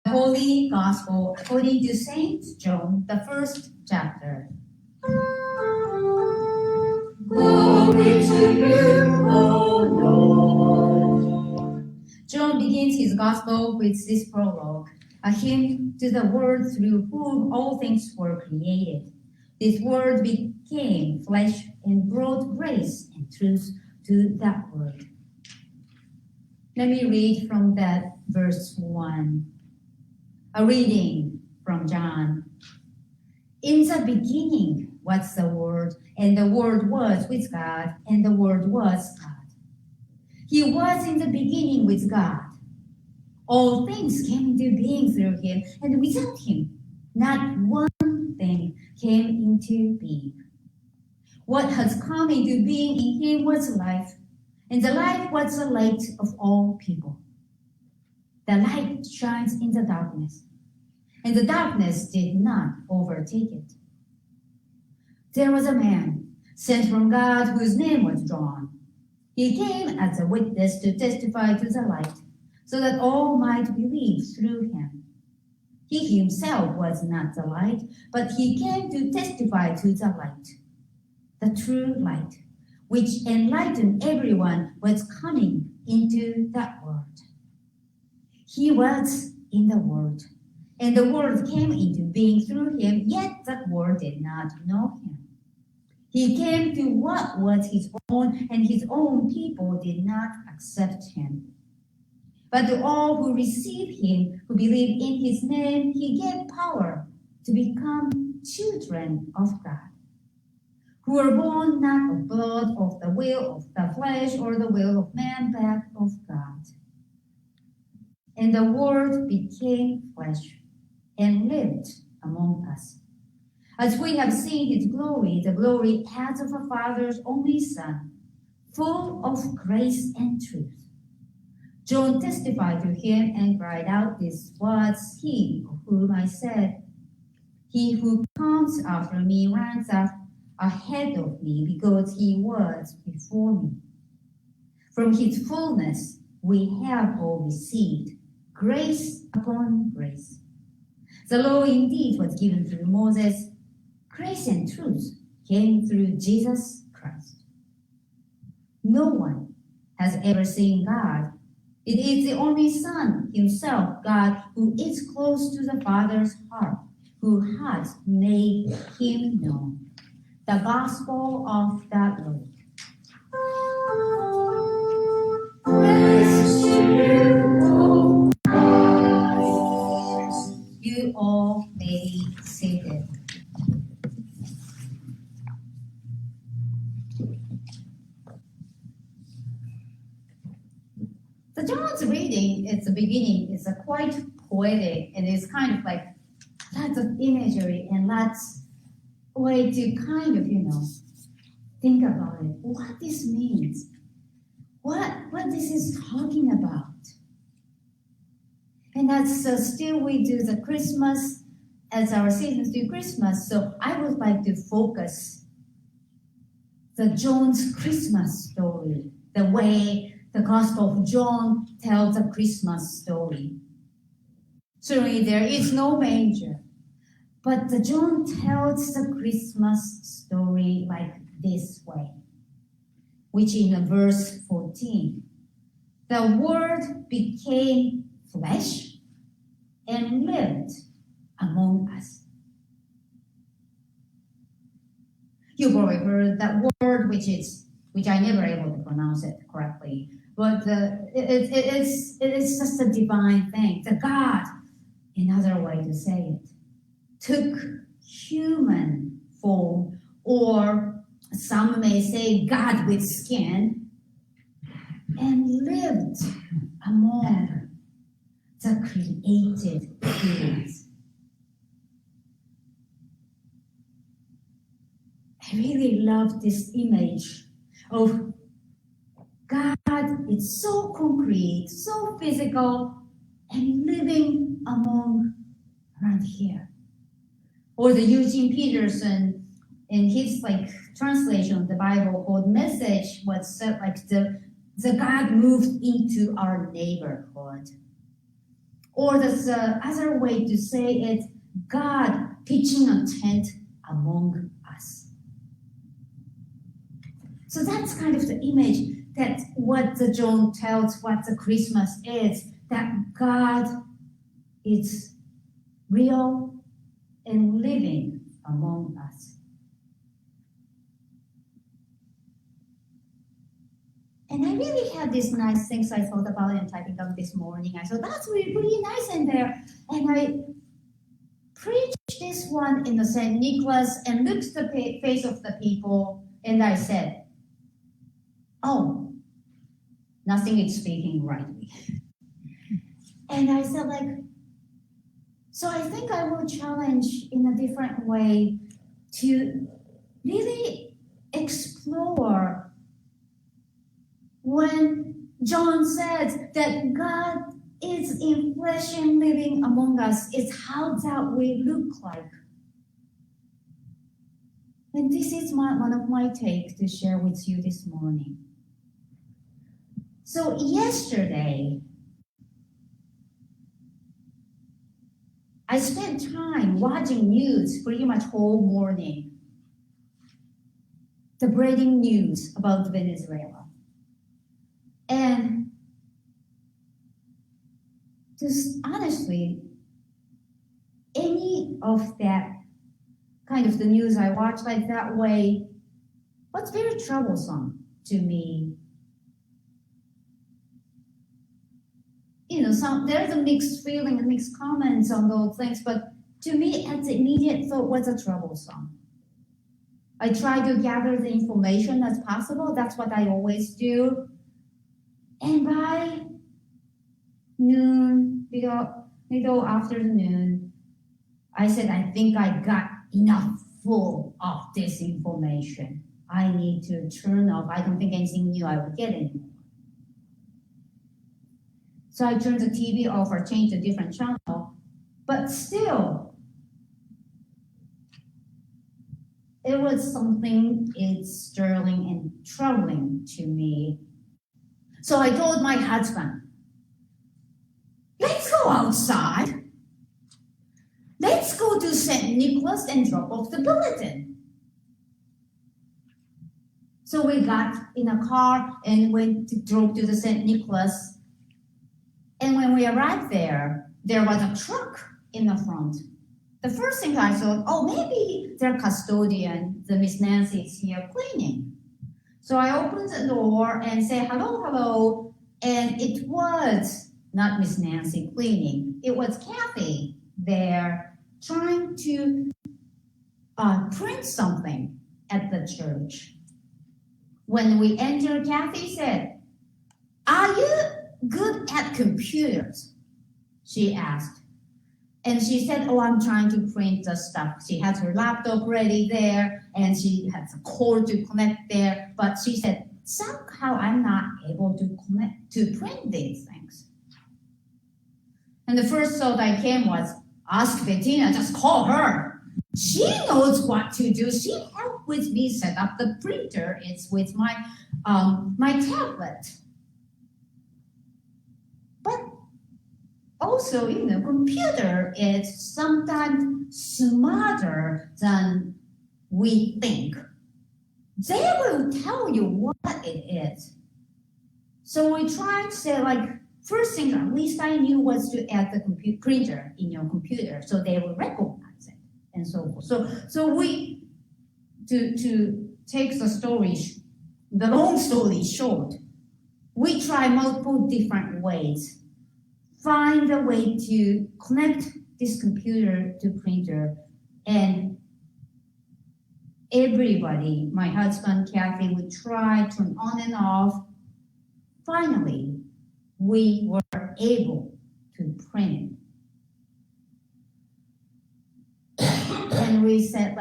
Holy Gospel according to Saint John, the first chapter. Glory to you, O Lord. John begins his Gospel with this prologue, a hymn to the Word through whom all things were created. This Word became flesh and brought grace and truth to that Word. Let me read from that verse 1. A reading from John. In the beginning was the Word, and the Word was with God, and the Word was God. He was in the beginning with God. All things came into being through him, and without him, not one thing came into being. What has come into being in him was life, and the life was the light of all people. The light shines in the darkness, and the darkness did not overtake it. There was a man sent from God whose name was John. He came as a witness to testify to the light, so that all might believe through him. He himself was not the light, but he came to testify to the light. The true light, which enlightened everyone, was coming into that world. He was in the world, and the world came into being through him, yet that world did not know him. He came to what was his own, and his own people did not accept him. But to all who received him, who believe in his name, he gave power to become children of God, who were born not of blood, of the will of the flesh, or the will of man, but of God. And the Word became flesh and lived among us. As we have seen his glory, the glory as of a Father's only Son, full of grace and truth. John testified to him and cried out, "This was he of whom I said, he who comes after me ranks up ahead of me because he was before me." From his fullness we have all received grace upon grace. The law indeed was given through Moses. Grace and truth came through Jesus Christ. No one has ever seen God. It is the only Son himself, God, who is close to the Father's heart, who has made him known. The Gospel of the Lord. Praise to you, O Christ. You all may be seated. The John's reading at the beginning is a quite poetic, and it's kind of like lots of imagery and lots way to kind of, think about it. What this means, what this is talking about. And that's still we do the Christmas as our seasons do Christmas. So I would like to focus the John's Christmas story, the way the Gospel of John tells a Christmas story. Certainly there is no manger, but the John tells the Christmas story like this way, which in verse 14, the Word became flesh and lived among us. You probably heard that word, which I never able to pronounce it correctly, but it is just a divine thing. The God, another way to say it, took human form, or some may say God with skin, and lived among the created beings. I really love this image of God. It's so concrete, so physical, and living among around here. Or the Eugene Peterson, in his translation of the Bible called Message, was the God moved into our neighborhood. Or there's other way to say it, God pitching a tent among us. So that's kind of the image that what the John tells what the Christmas is, that God is real and living among us. And I really had these nice things I thought about and typing up this morning. I thought that's really nice in there. And I preached this one in the St. Nicholas and looked at the face of the people, and I said, oh, nothing is speaking rightly. And I said, so I think I will challenge in a different way to really explore when John says that God is in flesh and living among us, is how that we look like. And this is one of my takes to share with you this morning. So yesterday, I spent time watching news pretty much whole morning. The breaking news about Venezuela. And just honestly, any of that kind of the news I watch like that way, what's very troublesome to me, there's a mixed feeling and mixed comments on those things, but to me, at the immediate thought, what's a troublesome? I try to gather the information as possible. That's what I always do. And by noon, middle afternoon, I said, I think I got enough full of this information. I need to turn off. I don't think anything new I would get anymore. So I turned the TV off or changed a different channel. But still, it was something it's sterling and troubling to me. So I told my husband, let's go outside. Let's go to St. Nicholas and drop off the bulletin. So we got in a car and drove to the St. Nicholas. And when we arrived there was a truck in the front. The first thing I thought, maybe their custodian, the Miss Nancy, is here cleaning. So I opened the door and said, hello, and it was not Miss Nancy cleaning. It was Kathy there trying to print something at the church. When we entered, Kathy said, are you good at computers? She asked. And she said, I'm trying to print the stuff. She has her laptop ready there, and she has a cord to connect there. But she said, somehow I'm not able to print these things. And the first thought I came was, ask Bettina, just call her. She knows what to do. She helped with me set up the printer. It's with my tablet. But also, computer is sometimes smarter than we think. They will tell you what it is. So we try to say, first thing at least I knew was to add the printer in your computer, so they will recognize it, and so forth. So we, to take the long story short, we try multiple different ways. Find a way to connect this computer to printer, and everybody, my husband, Kathy, would try, turn on and off. Finally, we were able to print it. And we said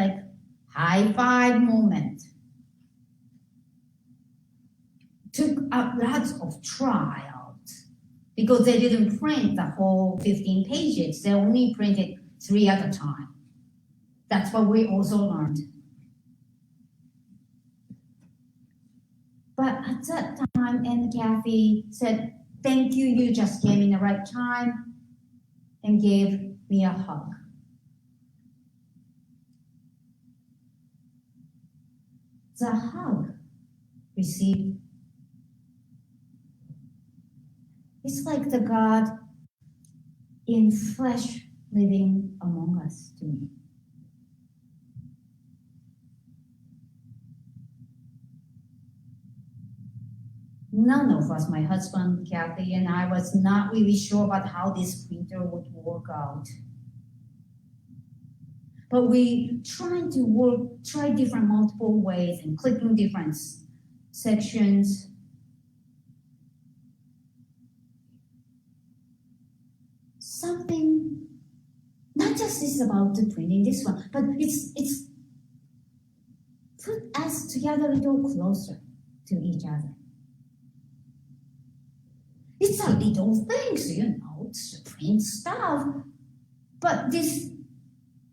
high five moment. Took up lots of trials because they didn't print the whole 15 pages. They only printed 3 at a time. That's what we also learned. But at that time, and Kathy said, thank you, you just came in the right time. and gave me a hug. The hug received, it's like the God in flesh living among us to me. None of us, my husband, Kathy, and I, was not really sure about how this printer would work out. But we tried to try different multiple ways and clicking different sections. Something, not just this about the printing this one, but it's put us together a little closer to each other. It's a little things, it's print stuff, but this,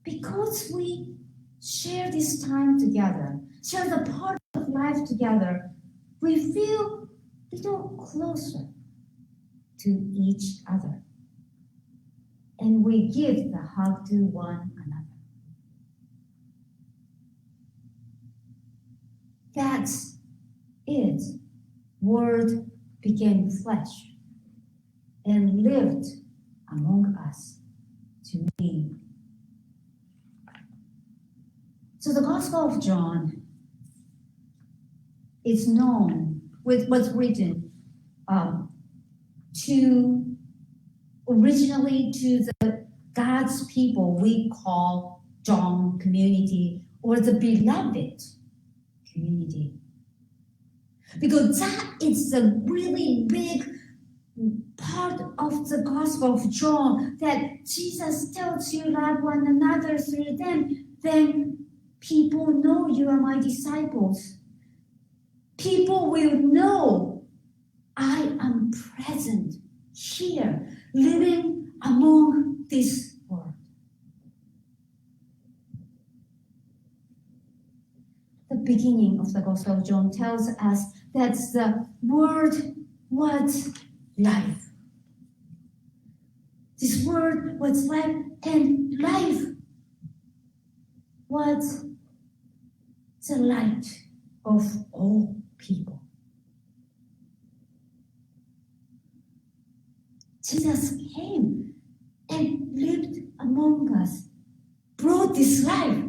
because we share this time together, share the part of life together, we feel a little closer to each other. And we give the hug to one another. That's it. Word became flesh and lived among us to me. So the Gospel of John is known with what's written originally to the God's people we call John community or the beloved community. Because that is a really big part of the Gospel of John, that Jesus tells you love one another through them, then people know you are my disciples. People will know I am present here, living among this world. The beginning of the Gospel of John tells us that the Word was life. This Word was life, and life was the light of all people. Jesus came and lived among us, brought this life,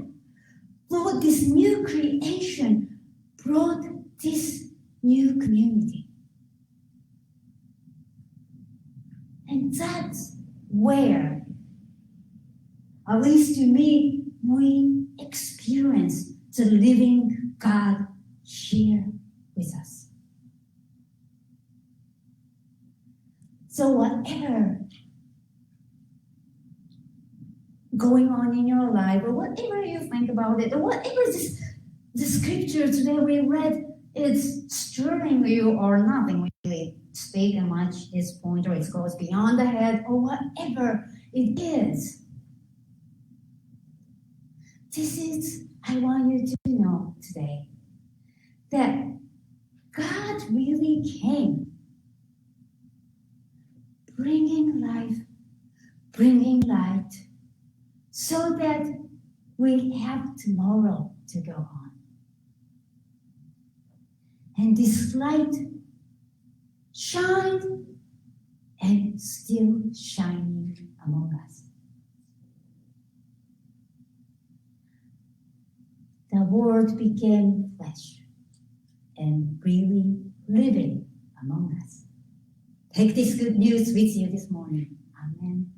brought this new creation, brought this new community. And that's where, at least to me, we experience the living God here with us. So whatever going on in your life, or whatever you think about it, or whatever the scripture today we read is stirring you or nothing really speaking much at this point, or it goes beyond the head, or whatever it is. This is, I want you to know today, that God really came, bringing life, bringing light, so that we have tomorrow to go on. And this light shined and still shining among us. The Word became flesh and really living among us. Take this good news with you this morning. Amen.